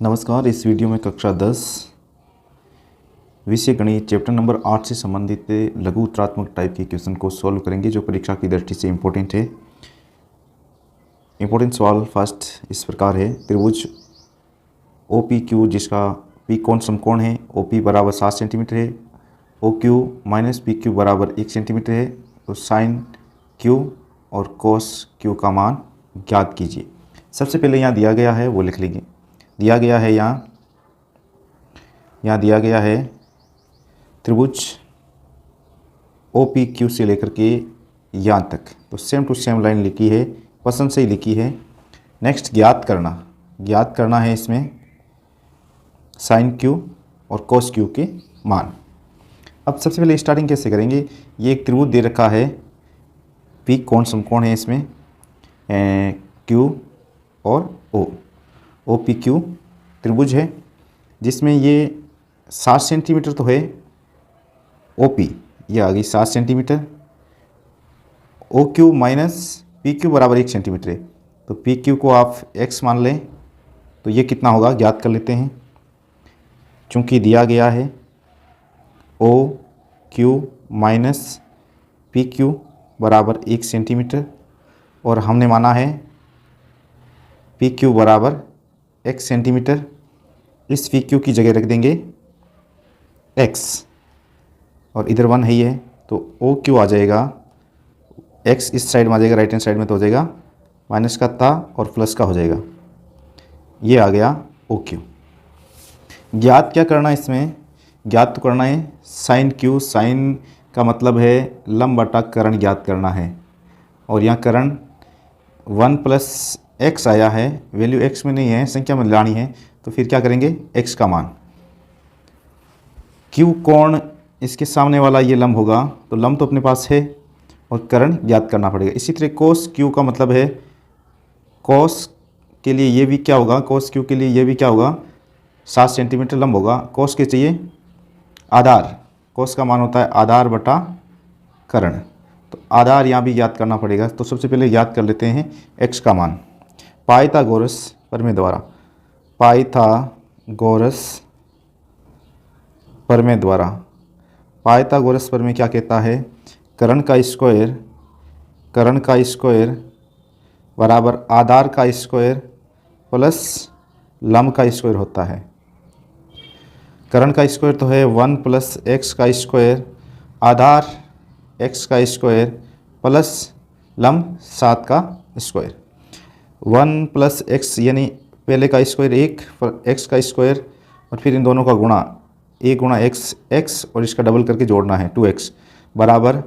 नमस्कार। इस वीडियो में कक्षा 10 विषय गणित चैप्टर नंबर 8 से संबंधित लघु उत्तरात्मक टाइप के क्वेश्चन को सॉल्व करेंगे जो परीक्षा की दृष्टि से इम्पोर्टेंट है। इम्पोर्टेंट सवाल फर्स्ट इस प्रकार है। त्रिभुज ओ पी क्यू जिसका पी कोण समकोण है, ओ पी बराबर 7 सेंटीमीटर है, O Q minus P Q बराबर 1 सेंटीमीटर है, तो साइन क्यू और कोस क्यू का मान ज्ञात कीजिए। सबसे पहले यहाँ दिया गया है वो लिख लेंगे। दिया गया है यहाँ दिया गया है त्रिभुज ओ पी क्यू से लेकर के यहाँ तक, तो सेम टू सेम लाइन लिखी है, पसंद से ही लिखी है। नेक्स्ट ज्ञात करना है इसमें साइन क्यू और कोस क्यू के मान। अब सबसे पहले स्टार्टिंग कैसे करेंगे। ये एक त्रिभुज दे रखा है, पी कोण समकोण है इसमें, क्यू और ओ पी क्यू त्रिभुज है जिसमें ये 7 सेंटीमीटर तो है। ओ पी ये आ गई 7 centimetre, O Q minus P Q बराबर 1 सेंटीमीटर है, तो पी क्यू को आप x मान लें, तो ये कितना होगा ज्ञात कर लेते हैं। चूँकि दिया गया है O Q minus P Q बराबर 1 सेंटीमीटर और हमने माना है पी क्यू बराबर 1 सेंटीमीटर, इस पी क्यू की जगह रख देंगे x और इधर 1 है ही है, तो ओ क्यू आ जाएगा, x इस साइड में आ जाएगा, राइट हैंड साइड में तो हो जाएगा माइनस का था और प्लस का हो जाएगा, ये आ गया ओ क्यू। ज्ञात क्या करना है इसमें, ज्ञात तो करना है साइन क्यू। साइन का मतलब है लंब बटा करण ज्ञात करना है, और यहाँ करण 1 प्लस x आया है, वैल्यू x में नहीं है, संख्या में लानी है, तो फिर क्या करेंगे x का मान। q कोण इसके सामने वाला ये लंब होगा, तो लंब तो अपने पास है और करण ज्ञात करना पड़ेगा। इसी तरह कोस q का मतलब है कोस के लिए ये भी क्या होगा, कोस q के लिए ये भी क्या होगा 7 सेंटीमीटर लंब होगा। कोस के चाहिए आधार, कोस का मान होता है आधार बटा करण, तो आधार यहाँ भी ज्ञात करना पड़ेगा। तो सबसे पहले ज्ञात कर लेते हैं x का मान। पाइथागोरस प्रमेय द्वारा पाइथागोरस प्रमेय क्या कहता है, करण का स्क्वायर बराबर आधार का स्क्वायर प्लस लंब का स्क्वायर होता है। करण का स्क्वायर तो है 1 प्लस एक्स का स्क्वायर, आधार x का स्क्वायर प्लस लंब 7 का स्क्वायर। 1 प्लस एक्स यानी पहले का स्क्वायर 1, एक्स का स्क्वायर और फिर इन दोनों का गुणा, 1 गुणा एक्स और इसका डबल करके जोड़ना है 2x बराबर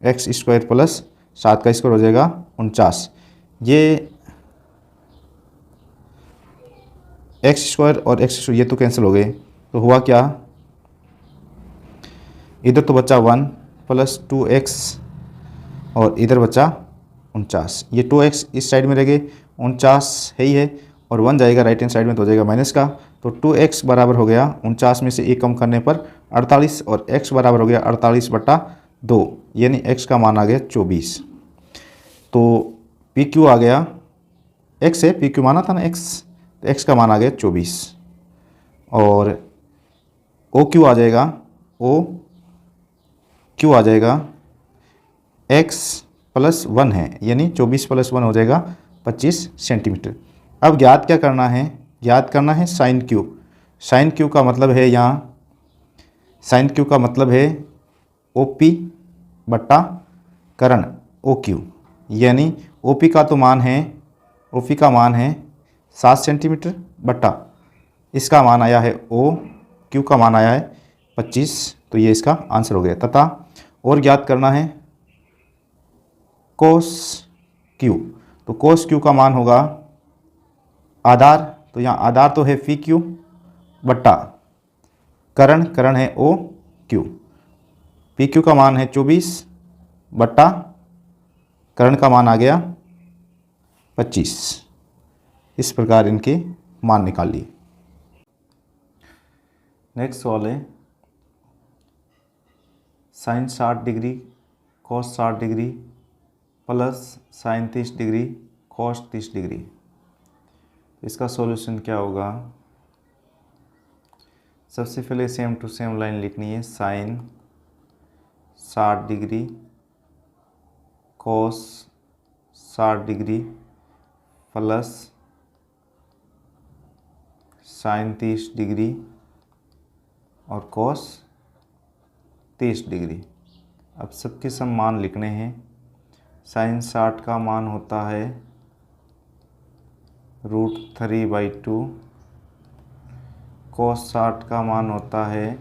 एक्स स्क्वायर प्लस 7 का स्क्वायर हो जाएगा 49। ये एक्स स्क्वायर और एक्स ये तो कैंसिल हो गए, तो हुआ क्या, इधर तो बचा 1 प्लस 2x और इधर बचा 49। ये 2x इस साइड में रह गए, 49 है ही है और 1 जाएगा राइट हैंड साइड में तो हो जाएगा माइनस का, तो 2x बराबर हो गया 49 में से 1 कम करने पर 48 और x बराबर हो गया 48 बटा 2, यानी x का मान आ गया 24। तो पी क्यू आ गया, x है पी क्यू माना था ना x, तो x का मान आ गया 24 और ओ क्यू आ जाएगा x प्लस 1 है, यानी 24 प्लस 1 हो जाएगा 25 सेंटीमीटर। अब ज्ञात क्या करना है, ज्ञात करना है साइन क्यू। साइन क्यू का मतलब है यहाँ, साइन क्यू का मतलब है ओ पी बट्टा करण ओ क्यू, यानी ओ पी का तो मान है, ओ पी का मान है 7 सेंटीमीटर बट्टा इसका मान आया है ओ क्यू का मान आया है 25, तो ये इसका आंसर हो गया। तथा और ज्ञात करना है कोस क्यू, तो कोस क्यू का मान होगा आधार, तो यहाँ आधार तो है पी क्यू बट्टा करण है ओ क्यू, पी क्यू का मान है 24 बट्टा करण का मान आ गया 25। इस प्रकार इनके मान निकाल लिए। नेक्स्ट सवाल है sine 60 degree cos 60 degree plus sine 30 degree cos 30 degree. इसका सॉल्यूशन क्या होगा, सबसे पहले सेम टू सेम लाइन लिखनी है। Sine 60 degree cos 60 degree plus sine 30 degree और कोस 30 डिग्री। अब सबके सब मान लिखने हैं। साइन 60 का मान होता है √3/2। कोस 60 का मान होता है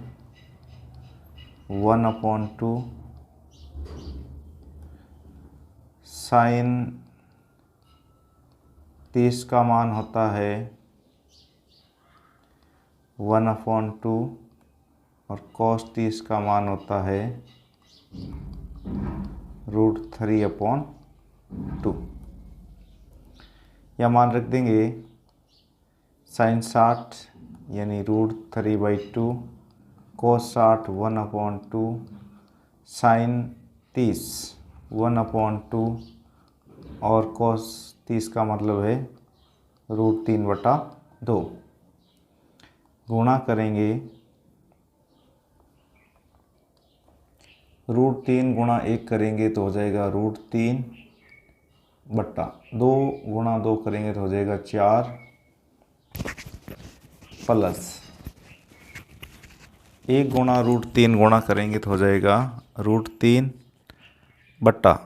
1/2। साइन 30 का मान होता है 1/2 और cos 30 का मान होता है √3/2। यह मान रख देंगे। साइन 60 यानी √3/2, cos 60 1/2, साइन 30 1/2 और cos 30 का मतलब है √3/2। गुणा करेंगे। √3 गुणा 1 करेंगे तो हो जाएगा √3/2। 2 गुणा 2 करेंगे तो हो जाएगा 4 प्लस 1 गुणा √3 गुणा करेंगे तो हो जाएगा √3/2।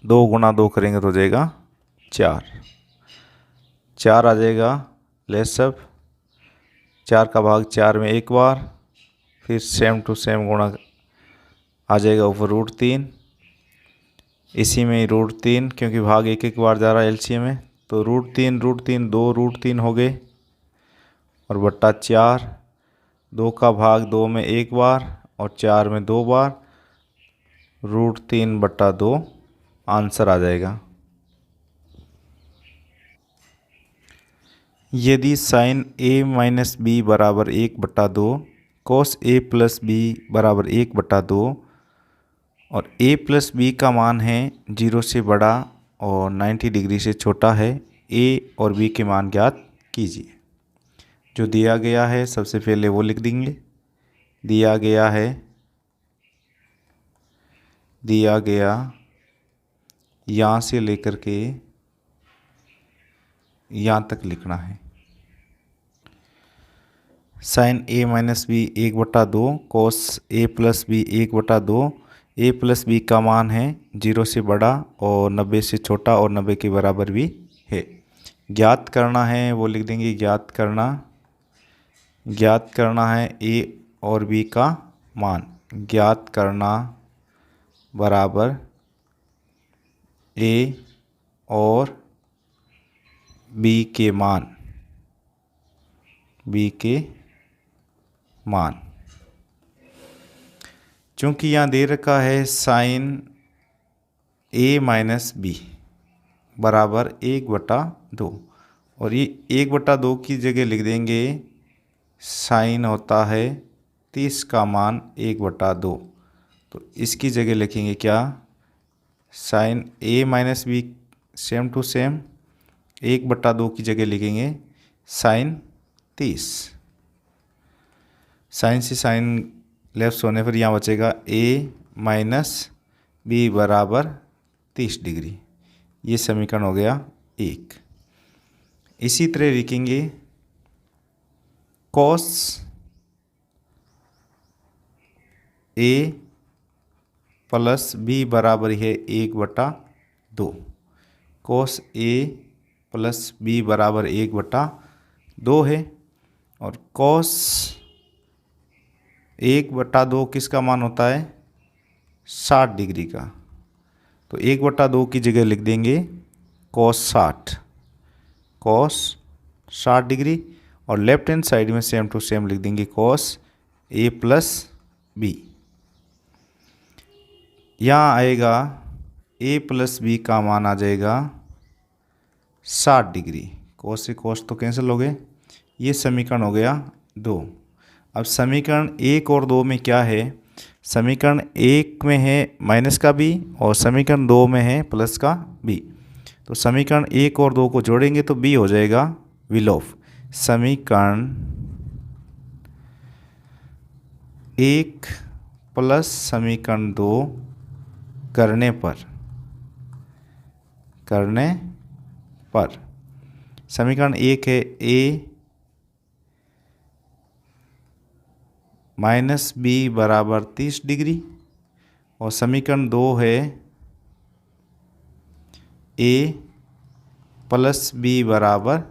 2 गुणा 2 करेंगे तो हो जाएगा 4। 4 आ जाएगा लेस सब। 4 का भाग 4 में एक बार, फिर सेम टू सेम गुणा आ जाएगा ऊपर √3। इसी में √3 क्योंकि भाग एक एक बार जा रहा है एलसीएम में, तो √3 √3 2 √3 हो गए और बट्टा 4। 2 का भाग 2 में एक बार और 4 में 2 बार, √3/2 आंसर आ जाएगा। यदि साइन a माइनस बी बराबर 1/2, कोस a प्लस बी बराबर 1/2 और a प्लस बी का मान है 0 से बड़ा और 90 डिग्री से छोटा है, a और b के मान ज्ञात कीजिए। जो दिया गया है सबसे पहले वो लिख देंगे। दिया गया यहाँ से लेकर के यहाँ तक लिखना है। Sine a minus B 1/2, cos a plus B 1/2। a plus B का मान है 0 से बड़ा और 90 से छोटा और 90 के बराबर भी है। ज्ञात करना है वो लिख देंगे। ज्ञात करना है a और b का मान। ज्ञात करना बराबर a और b के मान। चूँकि यहाँ दे रखा है साइन a माइनस बी बराबर 1/2 और ये 1/2 की जगह लिख देंगे साइन होता है 30 का मान 1/2। तो इसकी जगह लिखेंगे क्या, sine a minus B same to same 1/2 की जगह लिखेंगे साइन 30। साइन से साइन लेफ्ट होने पर यहाँ बचेगा a माइनस बी बराबर 30 डिग्री। ये समीकरण हो गया 1। इसी तरह लिखेंगे कॉस a प्लस बी बराबर है 1/2। कॉस a प्लस बी बराबर 1/2 है और कॉस 1/2 किसका मान होता है 60 डिग्री का। तो 1/2 की जगह लिख देंगे कॉस 60 डिग्री और लेफ्ट हैंड साइड में सेम टू सेम लिख देंगे कॉस a प्लस बी। यहाँ आएगा a प्लस बी का मान आ जाएगा 60 डिग्री। कॉस से कॉस तो कैंसिल हो गए। ये समीकरण हो गया 2। अब समीकरण 1 और 2 में क्या है, समीकरण 1 में है माइनस का b और समीकरण 2 में है प्लस का b। तो समीकरण 1 और 2 को जोड़ेंगे तो b हो जाएगा विलोप। समीकरण एक प्लस समीकरण 2 करने पर समीकरण 1 है a माइनस बी बराबर 30 डिग्री और समीकरण 2 है a प्लस बी बराबर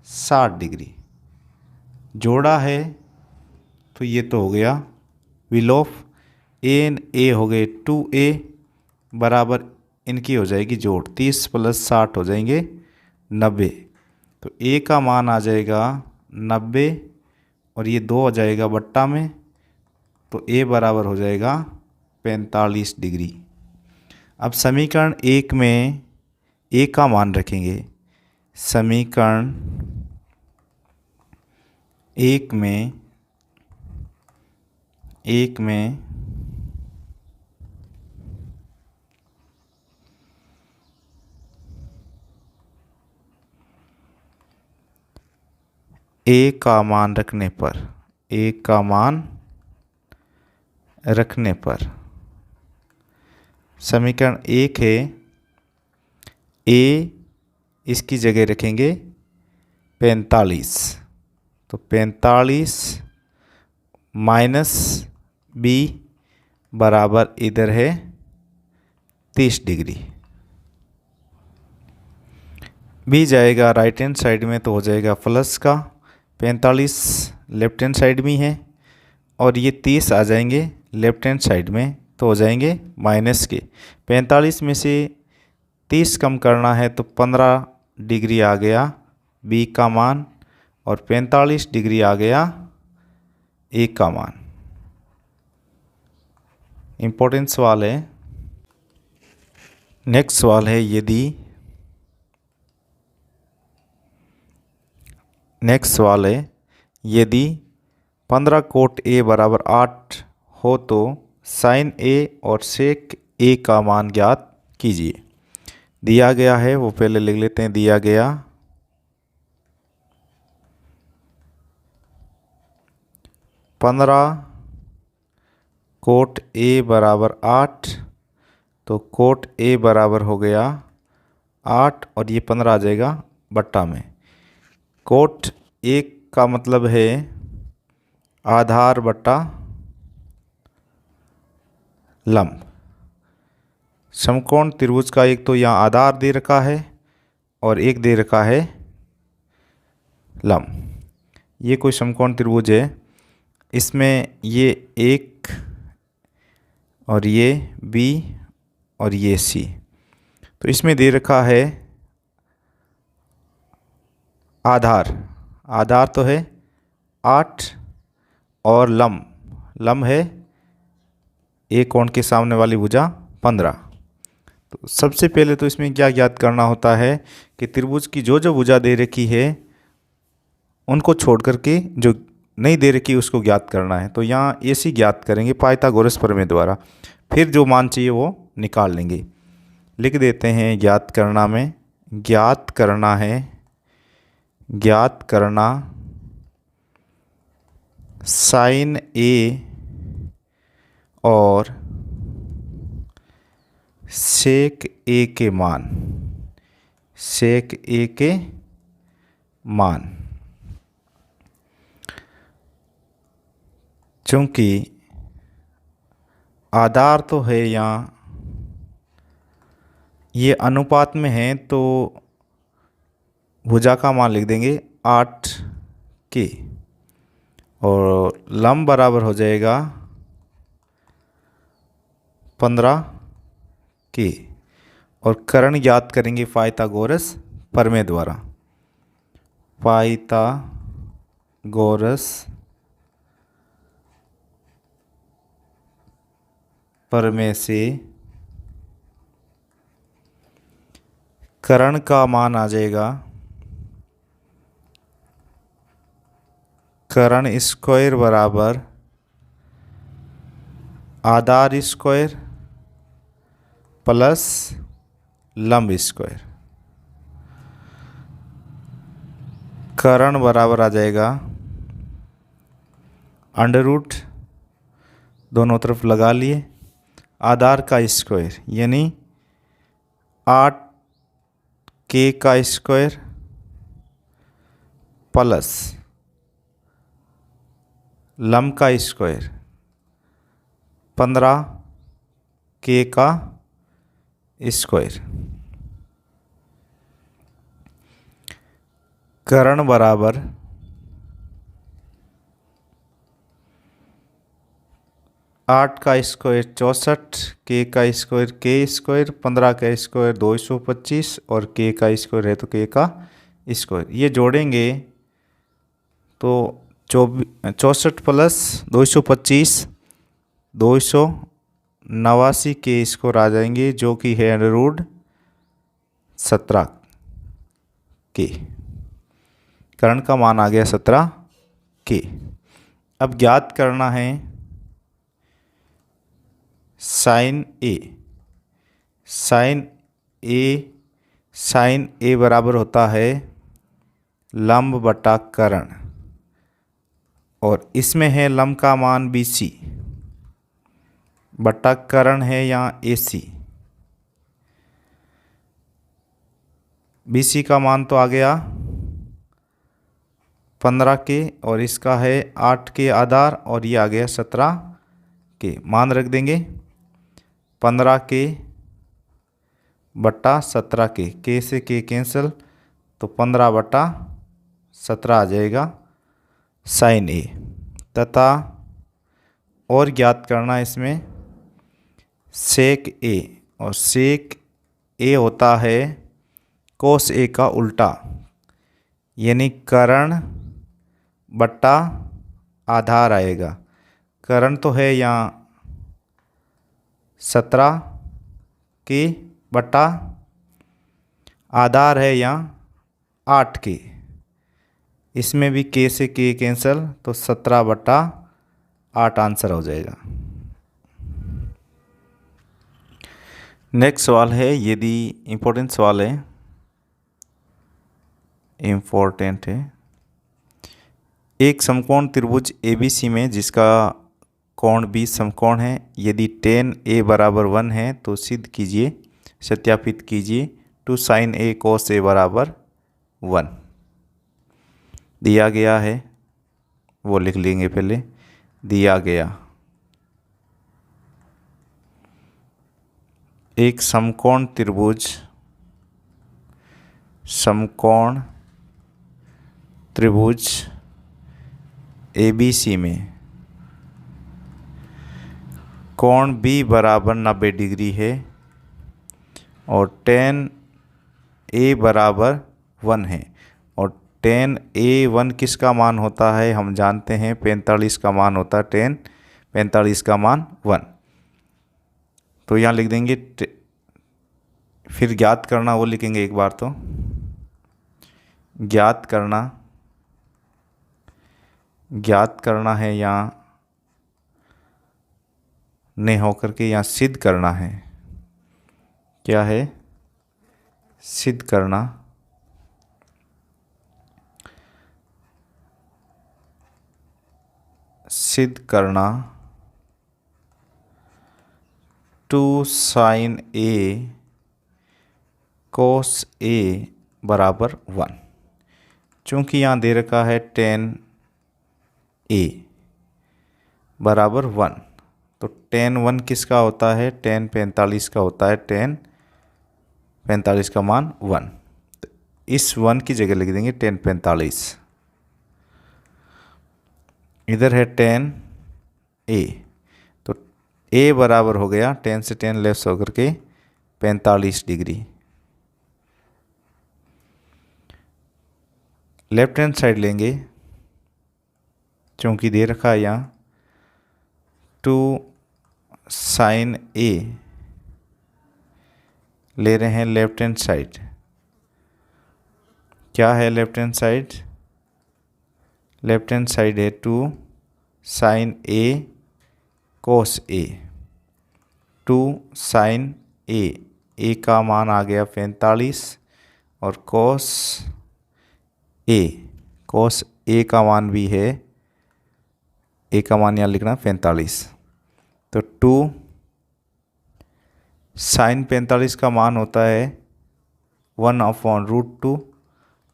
60 डिग्री। जोड़ा है तो ये तो हो गया will of A N A हो गए 2a बराबर इनकी हो जाएगी जोड़ 30 प्लस 60 हो जाएंगे 90। तो a का मान आ जाएगा 90 और ये 2 हो जाएगा बट्टा में, तो a बराबर हो जाएगा 45 डिग्री। अब समीकरण 1 में a का मान रखेंगे। समीकरण 1 में a का मान रखने पर समीकरण 1 है a इसकी जगह रखेंगे 45, तो 45 माइनस बी बराबर इधर है 30 डिग्री। बी जाएगा राइट हैंड साइड में तो हो जाएगा प्लस का, 45 लेफ्ट हैंड साइड में है और ये 30 आ जाएंगे लेफ्ट हैंड साइड में तो हो जाएंगे माइनस के। 45 में से 30 कम करना है तो 15 डिग्री आ गया बी का मान और 45 डिग्री आ गया ए का मान। इम्पोर्टेंट सवाल है। नेक्स्ट सवाल है यदि 15 कोट ए बराबर 8 हो तो साइन ए और सेक ए का मान ज्ञात कीजिए। दिया गया है वो पहले लिख लेते हैं। दिया गया 15 कोट ए बराबर 8, तो कोट ए बराबर हो गया 8 और ये 15 आ जाएगा बट्टा में। कोट ए का मतलब है आधार बट्टा लंब। समकोण त्रिभुज का एक तो यहाँ आधार दे रखा है और एक दे रखा है लंब। ये कोई समकोण त्रिभुज है, इसमें ये एक और ये बी और ये सी, तो इसमें दे रखा है आधार तो है 8 और लंब है एक कोण के सामने वाली भुजा 15। तो सबसे पहले तो इसमें क्या ज्ञात करना होता है कि त्रिभुज की जो भुजा दे रखी है उनको छोड़ करके जो नहीं दे रखी उसको ज्ञात करना है। तो यहाँ AC ज्ञात करेंगे पाइथागोरस प्रमेय द्वारा, फिर जो मान चाहिए वो निकाल लेंगे। लिख देते हैं ज्ञात करना साइन ए और सेक ए के मान। चूँकि आधार तो है यहाँ ये अनुपात में है तो भुजा का मान लिख देंगे 8 के और लंब बराबर हो जाएगा 15 के और कर्ण ज्ञात करेंगे पाइथागोरस प्रमेय द्वारा। पाइथागोरस प्रमेय से कर्ण का मान आ जाएगा कर्ण स्क्वायर बराबर आधार स्क्वायर प्लस लंब स्क्वायर। कर्ण बराबर आ जाएगा अंडर रूट दोनों तरफ लगा लिए। आधार का स्क्वायर यानी 8k का स्क्वायर प्लस लंब का स्क्वायर 15k का स्क्वायर करण बराबर 8 का स्क्वायर 64, k का स्क्वायर k स्क्वायर, 15 का स्क्वायर 225 और k का स्क्वायर है तो k का स्क्वायर। ये जोड़ेंगे तो 64 प्लस 225 289 के स्क्वायर आ जाएंगे, जो कि है √17 के। करण का मान आ गया 17 के। अब ज्ञात करना है साइन ए। साइन ए बराबर होता है लंब बटा करण, और इसमें है लंब का मान BC बटा करण है यहाँ AC। BC का मान तो आ गया 15 के और इसका है 8 के आधार, और ये आ गया 17 के। मान रख देंगे 15 के बटा 17 के से के कैंसिल, तो 15 बटा 17 आ जाएगा साइन ए। तथा और ज्ञात करना इसमें सेक ए, और सेक ए होता है कोस ए का उल्टा, यानी करण बटा आधार आएगा। करण तो है यहाँ 17 के बटा आधार है यहाँ 8 के, इसमें भी k से k कैंसिल, तो 17 बटा 8 आंसर हो जाएगा। नेक्स्ट सवाल है, यदि इम्पोर्टेंट सवाल है, इम्पोर्टेंट है। एक समकोण त्रिभुज ABC में जिसका कोण B समकोण है, यदि tan A बराबर 1 है तो सिद्ध कीजिए, सत्यापित कीजिए 2 sin A cos A बराबर 1। दिया गया है, वो लिख लेंगे पहले। दिया गया एक समकोण त्रिभुज ABC में कोण B बराबर 90 डिग्री है और tan A बराबर 1 है, और tan A1 किसका मान होता है हम जानते हैं, 45 का मान होता है। tan 45 का मान 1, तो यहाँ लिख देंगे। फिर ज्ञात करना वो लिखेंगे एक बार, तो ज्ञात करना है यहाँ नहीं होकर के यहाँ सिद्ध करना है। क्या है? सिद्ध करना। सिद्ध करना 2 sin A cos A बराबर 1। चूँकि यहाँ दे रखा है tan A बराबर 1, तो tan 1 किसका होता है? tan 45 का होता है। tan 45 का मान 1, तो इस 1 की जगह लिख देंगे tan 45। इधर है tan A, तो A बराबर हो गया tan से tan लेस होकर के 45 डिग्री। लेफ्ट हैंड साइड लेंगे, चूँकि दे रखा है यहाँ 2 sin A ले रहे हैं लेफ्ट हैंड साइड। क्या है left hand side? Left hand side है 2 sin A cos A। 2 sin A का मान आ गया 45, और cos A का मान भी है, A का मान यहाँ लिखना 45। तो 2 साइन 45 का मान होता है 1/√2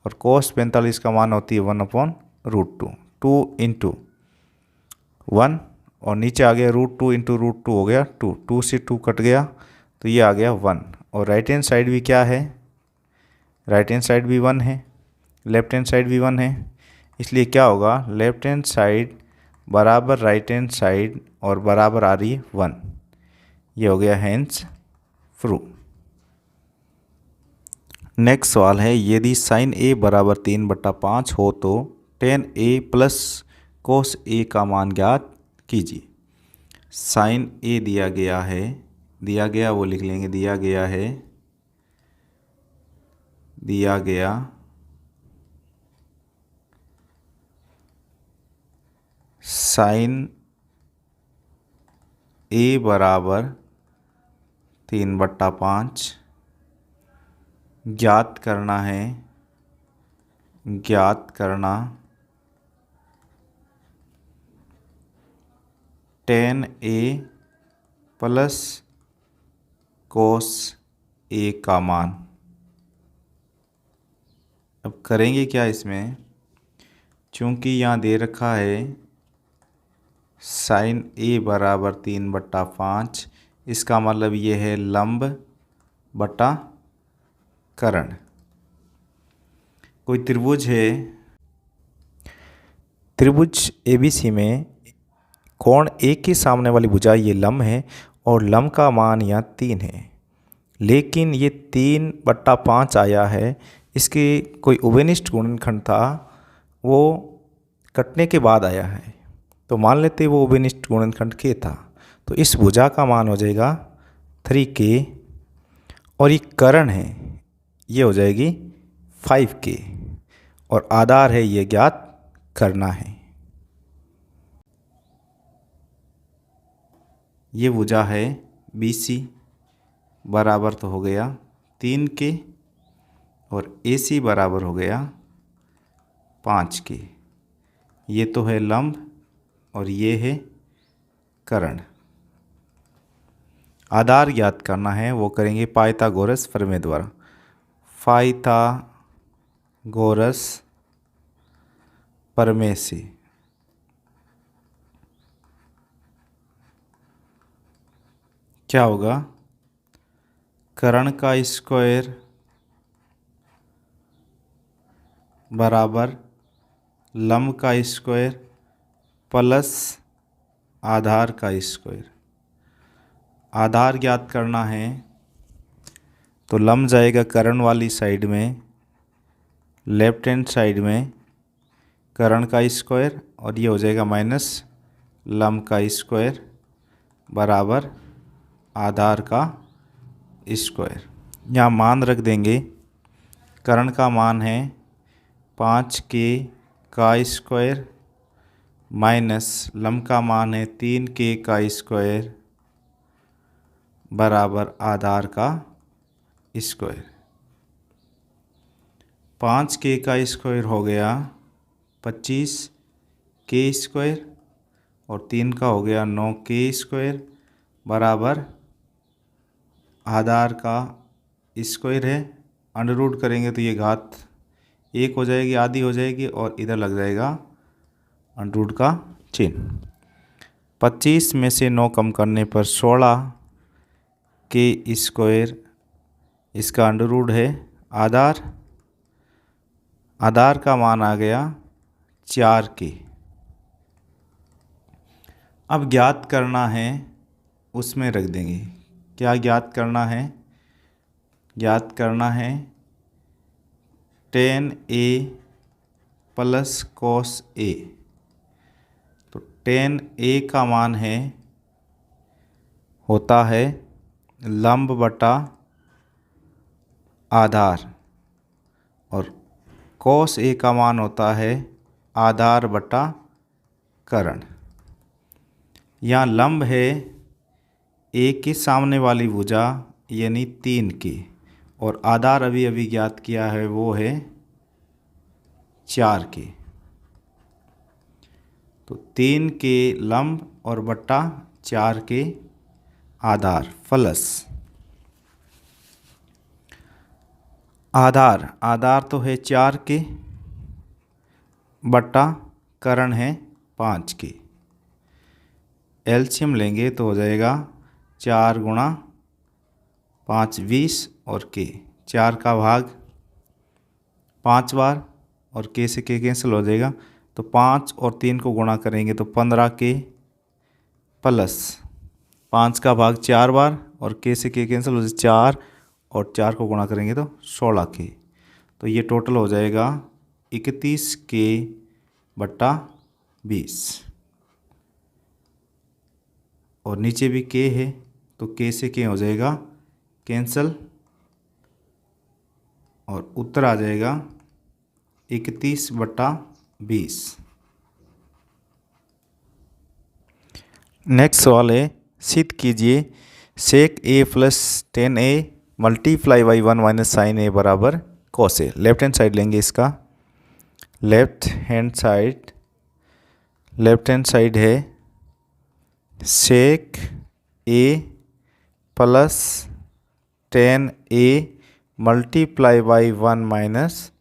और कोस 45 का मान होती है 1/√2। 2 इंटू 1 और नीचे आ गया √2 इंटू √2 हो गया 2। 2 से 2 कट गया तो ये आ गया 1। और राइट हैंड साइड भी क्या है, राइट हैंड साइड भी 1 है, लेफ्ट हैंड साइड भी 1 है, इसलिए क्या होगा, लेफ्ट हैंड साइड बराबर राइट हैंड साइड और बराबर आ रही है 1। ये हो गया हैंस फ्रू। नेक्स्ट सवाल है, यदि साइन ए बराबर 3/5 हो तो tan a प्लस कोस ए का मान ज्ञात कीजिए। साइन ए दिया गया है, दिया गया वो लिख लेंगे, दिया गया है, दिया गया साइन ए बराबर 3/5 ज्ञात करना है, ज्ञात करना tan a प्लस कोस ए का मान। अब करेंगे क्या इसमें, चूँकि यहाँ दे रखा है साइन ए बराबर 3/5, इसका मतलब ये है लंब बटा कर्ण। कोई त्रिभुज है, त्रिभुज ABC में कोण ए के सामने वाली भुजा ये लंब है और लंब का मान यहाँ 3 है, लेकिन ये 3/5 आया है, इसके कोई उभयनिष्ठ गुणनखंड था वो कटने के बाद आया है, तो मान लेते वो उभयनिष्ठ गुणनखंड के था, तो इस भुजा का मान हो जाएगा 3K और ये कर्ण है, ये हो जाएगी 5K और आधार है ये ज्ञात करना है। ये भुजा है BC बराबर तो हो गया 3K और AC बराबर हो गया 5K। ये तो है लंब और ये है कर्ण। आधार ज्ञात करना है, वो करेंगे पाइथागोरस प्रमेय द्वारा। पाइथागोरस प्रमेय से क्या होगा, कर्ण का स्क्वायर बराबर लंब का स्क्वायर प्लस आधार का स्क्वायर। आधार ज्ञात करना है तो लंब जाएगा कर्ण वाली साइड में, लेफ्ट हैंड साइड में कर्ण का स्क्वायर और ये हो जाएगा माइनस लंब का स्क्वायर बराबर आधार का स्क्वायर। यहाँ मान रख देंगे, कर्ण का मान है 5K का स्क्वायर माइनस लंब का मान है 3K का स्क्वायर बराबर आधार का स्क्वायर। 5K का स्क्वायर हो गया 25K स्क्वायर और 3 का हो गया 9K स्क्वायर बराबर आधार का स्क्वायर है। अंडर रूट करेंगे तो ये घात 1 हो जाएगी, आधी हो जाएगी और इधर लग जाएगा अंडर रूट का चिन्ह। 25 में से 9 कम करने पर 16K स्क्वायर, इसका अंडर रूट है आधार, आधार का मान आ गया 4K। अब ज्ञात करना है, उसमें रख देंगे। क्या ज्ञात करना है, ज्ञात करना है tan A plus cos A। तो tan A का मान है, होता है लंब बटा आधार और cos A का मान होता है आधार बटा कर्ण। यहाँ लंब है A के सामने वाली भुजा यानी 3K और आधार अभी अभी ज्ञात किया है वो है 4K। तो 3K लंब और बट्टा 4 के आधार प्लस आधार तो है 4 के बटा करण है 5 के। एलसीएम लेंगे तो हो जाएगा 4 गुणा 5 20 और के 4 का भाग 5 बार और के से के कैंसिल हो जाएगा, तो 5 और 3 को गुणा करेंगे तो 15 के प्लस 5 का भाग 4 बार और के से के कैंसिल हो जाए 4 और 4 को गुणा करेंगे तो 16 के। तो ये टोटल हो जाएगा 31 के बटा 20 और नीचे भी के है तो के से के हो जाएगा कैंसल और उत्तर आ जाएगा 31 बटा 20। नेक्स्ट सवाल है, सिद्ध कीजिए sec A plus 10a multiply by 1 minus sine A बराबर cos A. Left hand side लेंगे इसका। लेफ्ट हैंड साइड है sec A plus 10a multiply by 1 minus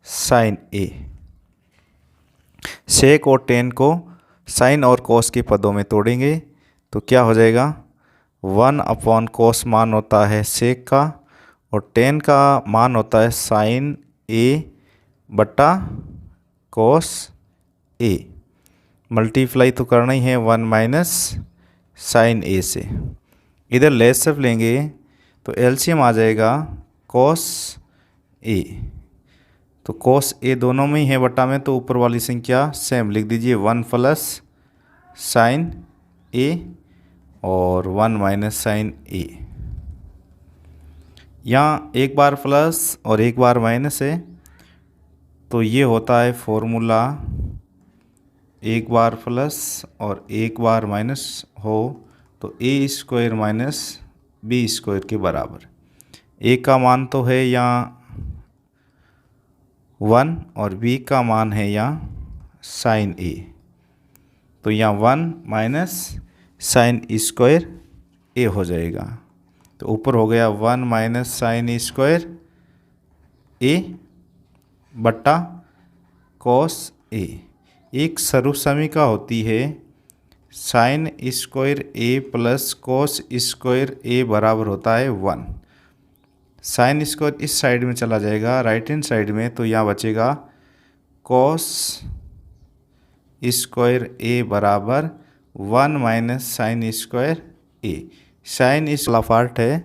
sine A. Sec और 10 को साइन और कॉस के पदों में तोड़ेंगे तो क्या हो जाएगा, 1 अपॉन कॉस मान होता है सेक का और 10 का मान होता है साइन ए बटा कॉस ए। मल्टीप्लाई तो करना ही है 1 माइनस साइन ए से। इधर लेसअप लेंगे तो एलसीएम आ जाएगा कॉस ए। तो कॉस ए दोनों में ही है बटा में, तो ऊपर वाली संख्या सेम लिख दीजिए 1 प्लस साइन ए और 1 माइनस साइन ए। यहाँ एक बार प्लस और एक बार माइनस है तो ये होता है फॉर्मूला एक बार प्लस और एक बार माइनस हो तो ए स्क्वायर माइनस बी स्क्वायर के बराबर। ए का मान तो है यहाँ 1 और बी का मान है यहाँ साइन ए, तो यहाँ 1 माइनस साइन स्क्वायर ए हो जाएगा। तो ऊपर हो गया 1 माइनस साइन स्क्वायर ए बटा कॉस ए। एक सर्वसमीका होती है साइन स्क्वायर ए प्लस कॉस स्क्वायर ए बराबर होता है 1। साइन स्क्वायर इस साइड में चला जाएगा राइट हैंड साइड में, तो यहाँ बचेगा कॉस स्क्वायर ए बराबर 1 माइनस साइन स्क्वायर ए। साइन इस लाफार्ट है,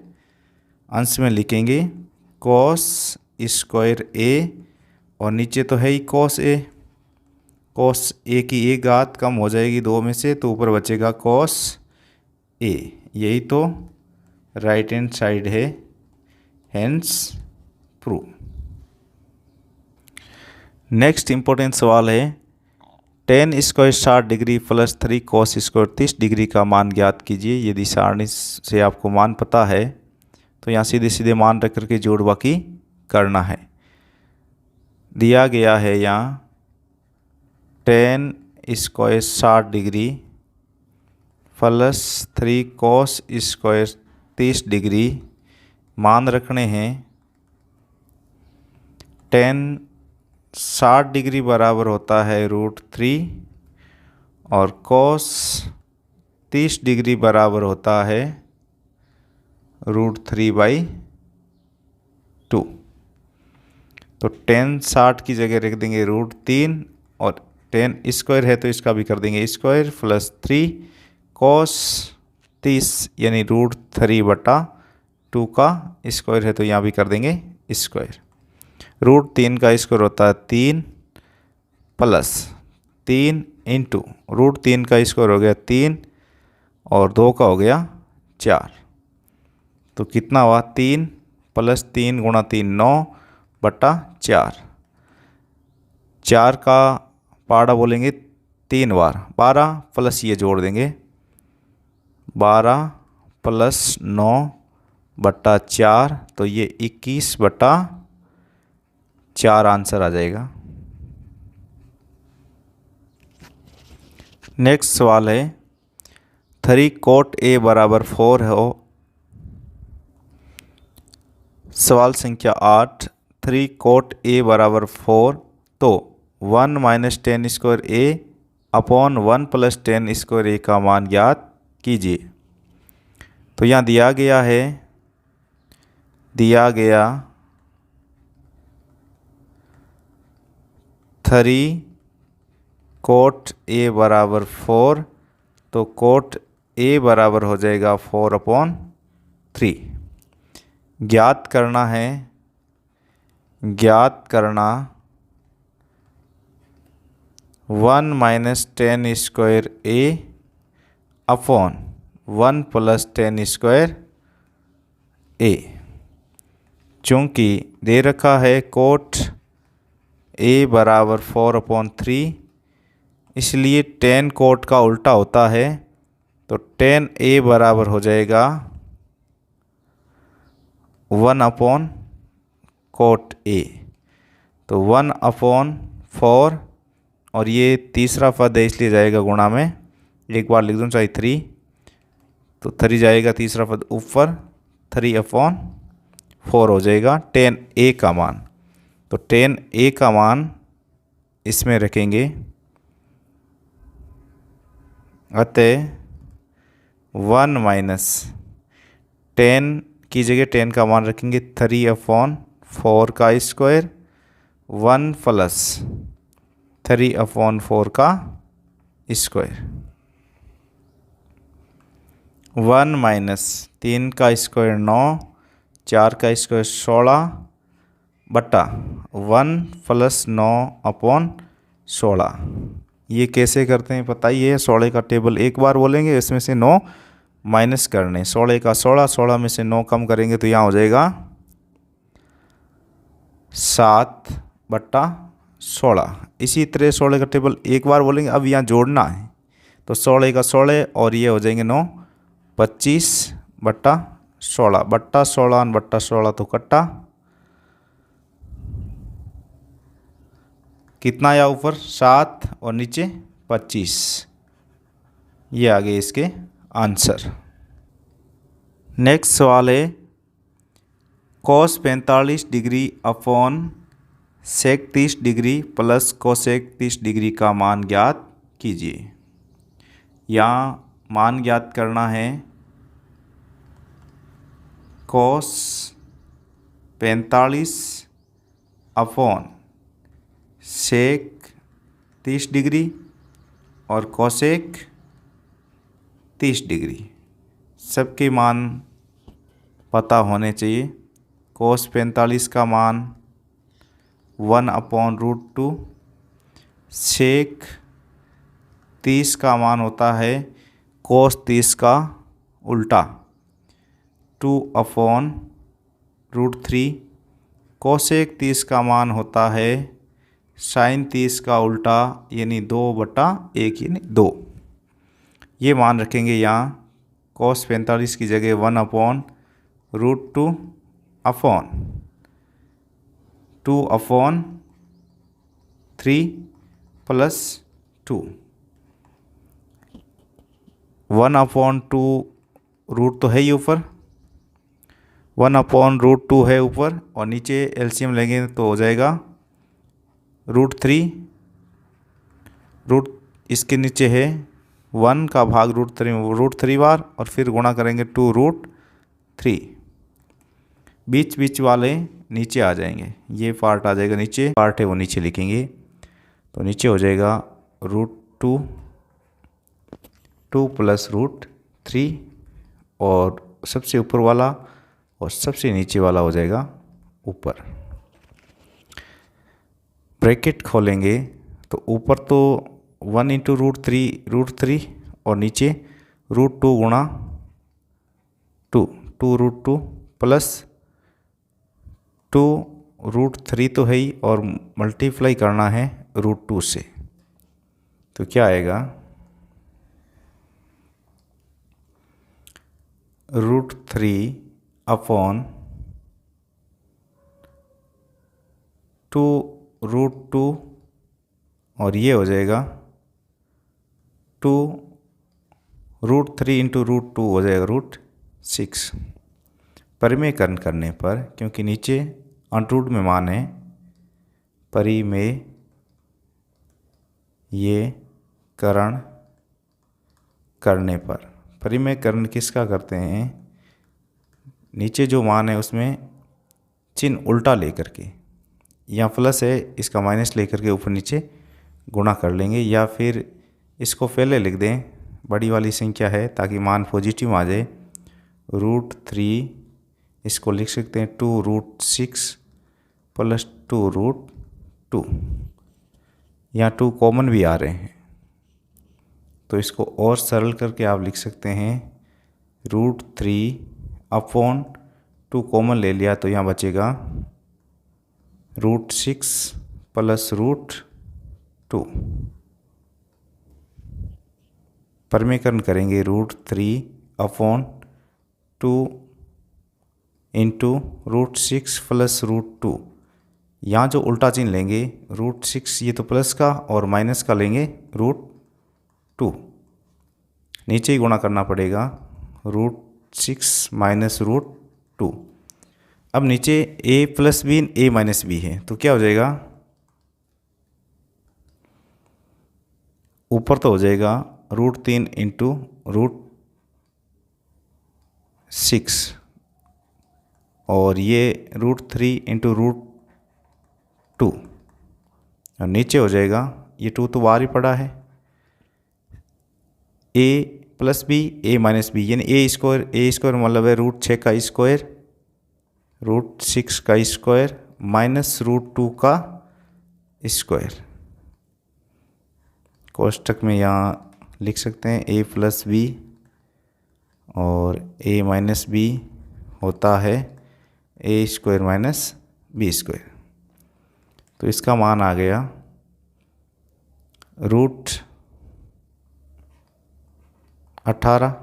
अंश में लिखेंगे कॉस स्क्वायर ए और नीचे तो है ही कॉस ए। कॉस ए की एक घात कम हो जाएगी 2 में से, तो ऊपर बचेगा कॉस ए। यही तो राइट हैंड साइड है, हेंस प्रूव। नेक्स्ट इंपॉर्टेंट सवाल है, tan square 60 degree plus 3 cos square 30 degree का मान ज्ञात कीजिए। यदि सारणी से आपको मान पता है तो यहाँ सीधे सीधे मान रख करके जोड़ बाकी करना है। दिया गया है यहाँ tan square 60 degree plus 3 cos square 30 degree मान रखने हैं। tan 60 डिग्री बराबर होता है √3 और cos 30 डिग्री बराबर होता है √3/2। तो tan 60 की जगह रख देंगे √3 और tan स्क्वायर है तो इसका भी कर देंगे स्क्वायर प्लस 3 cos 30 यानी √3/2 का स्क्वायर है तो यहाँ भी कर देंगे स्क्वायर। √3 का स्क्वायर होता है 3 प्लस 3 इंटू √3 का स्क्वायर हो गया 3 और 2 का हो गया 4। तो कितना हुआ 3 प्लस 3 गुणा 3 9/4। 4 का पाड़ा बोलेंगे 3 बार 12 प्लस ये जोड़ देंगे 12 प्लस 9/4 तो ये 21/4 आंसर आ जाएगा। नेक्स्ट सवाल है, 3 कोट ए बराबर 4 हो। सवाल संख्या 8, 3 कोट ए बराबर 4, तो 1 माइनस टेन स्क्वायर ए अपॉन 1 प्लस टेन स्क्वायर ए का मान ज्ञात कीजिए। तो यहाँ दिया गया 3 कोट ए बराबर 4, तो कोट ए बराबर हो जाएगा 4/3। ज्ञात करना 1 माइनस टेन स्क्वायर ए अपॉन 1 प्लस टेन स्क्वायर ए। चूँकि दे रखा है कोट ए बराबर 4/3, इसलिए टेन कोट का उल्टा होता है, तो टेन ए बराबर हो जाएगा 1/कोट ए। तो 1/4, और ये तीसरा पद है इसलिए जाएगा गुणा में, एक बार लिख दूँ चाहे 3, तो 3 जाएगा तीसरा पद ऊपर, 3/4 हो जाएगा टेन ए का मान। तो टेन ए का मान इसमें रखेंगे, अतः 1 माइनस टेन की जगह टेन का मान रखेंगे 3/4 का स्क्वायर, 1 प्लस 3/4 का स्क्वायर, 1 माइनस 3 का स्क्वायर 9, 4 का स्क्वायर 16 बटा 1 प्लस 9/16। ये कैसे करते हैं पता ही है। 16 का टेबल एक बार बोलेंगे, इसमें से 9 माइनस करने, 16 का 16 में से 9 कम करेंगे तो यहाँ हो जाएगा 7/16। इसी तरह 16 का टेबल एक बार बोलेंगे, अब यहाँ जोड़ना है, तो 16 का 16 और ये हो जाएंगे 9, 25/16 बट्टा 16/16 तो कट्टा, कितना आया ऊपर 7 और नीचे 25। ये आ गए इसके आंसर। नेक्स्ट सवाल है, cos 45 degree upon sec 30 degree plus cosec 30 degree का मान ज्ञात कीजिए। यहाँ मान ज्ञात करना है cos 45 अपॉन sec 30 डिग्री और कोसेक 30 डिग्री, सबके मान पता होने चाहिए। cos 45 का मान 1/√2, sec 30 का मान होता है cos 30 का उल्टा 2/√3, कोसेक 30 का मान होता है sin 30 का उल्टा यानी 2/1 यानी 2। ये मान रखेंगे यहाँ cos 45 की जगह 1/√2 अपॉन 2/3 प्लस 2, 1/2 तो है ही ऊपर, 1/√2 है ऊपर, और नीचे एलसीएम लेंगे तो हो जाएगा √3, इसके नीचे है 1 का भाग √3 बार, और फिर गुणा करेंगे 2√3। बीच वाले नीचे आ जाएंगे, ये पार्ट आ जाएगा नीचे, पार्ट है वो नीचे लिखेंगे, तो नीचे हो जाएगा √2 प्लस √3, और सबसे ऊपर वाला और सबसे नीचे वाला हो जाएगा ऊपर। ब्रैकेट खोलेंगे तो ऊपर तो 1 × √3 और नीचे √2 गुणा 2√2 प्लस 2√3 तो है ही, और मल्टीप्लाई करना है √2 से, तो क्या आएगा √3/2√2, और ये हो जाएगा √3 इंटू √2 हो जाएगा √6। परिमेयकरण करने पर, क्योंकि नीचे अंडररूट में मान है, परिमेयकरण करने पर, परिमेयकरण किसका करते हैं, नीचे जो मान है उसमें चिन्ह उल्टा लेकर के, यहाँ प्लस है इसका माइनस लेकर के ऊपर नीचे गुणा कर लेंगे, या फिर इसको पहले लिख दें, बड़ी वाली संख्या है ताकि मान पॉजिटिव आ जाए। √3 इसको लिख सकते हैं 2√6 प्लस 2√2, यहाँ 2 कॉमन भी आ रहे हैं तो इसको और सरल करके आप लिख सकते हैं √3/2 कॉमन ले लिया तो यहाँ बचेगा √6 प्लस √2। परिमेयकरण करेंगे √3/2 इंटू √6 प्लस √2। यहाँ जो उल्टा चिन्ह लेंगे √6 ये तो प्लस का और माइनस का लेंगे √2, नीचे ही गुणा करना पड़ेगा √6 माइनस √2। अब नीचे a plus B a minus B है तो क्या हो जाएगा, ऊपर तो हो जाएगा √3 इंटू √6 और ये √3 इंटू √2 और नीचे हो जाएगा, ये 2 तो बाहर ही पड़ा है, a plus B a minus B, यानी a स्क्वायर मतलब है √6 का स्क्वायर, √6 का स्क्वायर माइनस √2 का स्क्वायर। कोष्टक में यहाँ लिख सकते हैं a प्लस बी और a माइनस बी होता है a square minus B square. तो इसका मान आ गया √18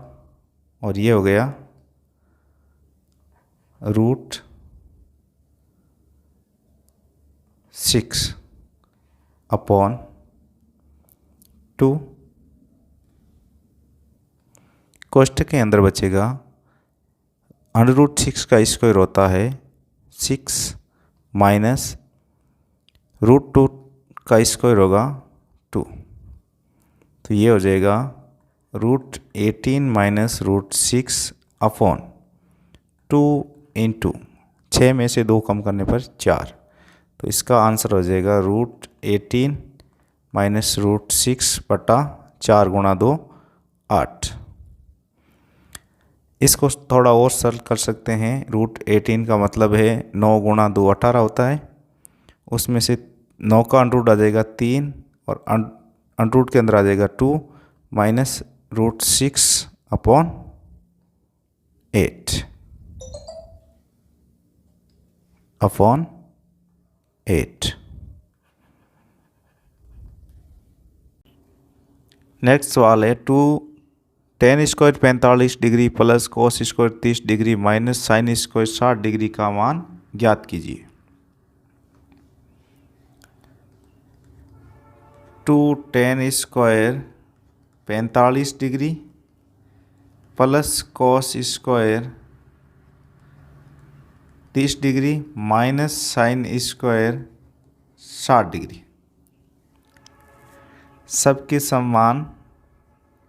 और ये हो गया √6/2। कोष्टक के अंदर बचेगा √6 का स्क्वायर होता है 6 माइनस √2 का स्क्वायर होगा 2, तो ये हो जाएगा √18 माइनस √6/2 इंटू 6 में से 2 कम करने पर 4, तो इसका आंसर हो जाएगा √18 माइनस √6/4 गुणा 2 8। इसको थोड़ा और सरल कर सकते हैं, √18 का मतलब है 9 गुणा 2 18 होता है, उसमें से 9 का अंडर रूट आ जाएगा 3 और अंडर रूट के अंदर आ जाएगा 2 माइनस √6/8। नेक्स्ट सवाल है 2tan square 45 degree plus cos square 30 degree minus sine square 60 degree का मान ज्ञात कीजिए। 2tan square 45 degree plus cos square 30 degree minus sine square 60 degree, सबके समान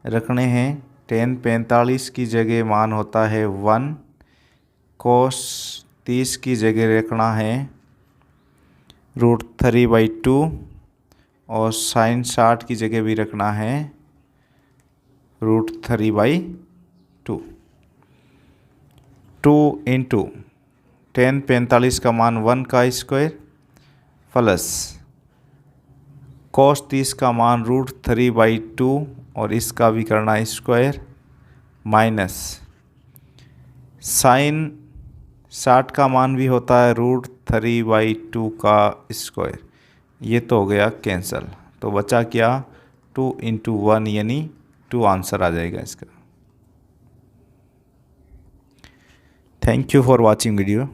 रखने हैं। tan 45 की जगह मान होता है 1, cos 30 की जगह रखना है √3/2 और साइन 60 की जगह भी रखना है √3/2। 2 इंटू tan 45 का मान 1 का स्क्वायर प्लस cos 30 का मान √3/2 और इसका भी करना स्क्वायर माइनस साइन 60 का मान भी होता है √3/2 का स्क्वायर। ये तो हो गया कैंसल, तो बचा क्या 2 इंटू 1 यानी 2 आंसर आ जाएगा इसका। Thank you for watching video.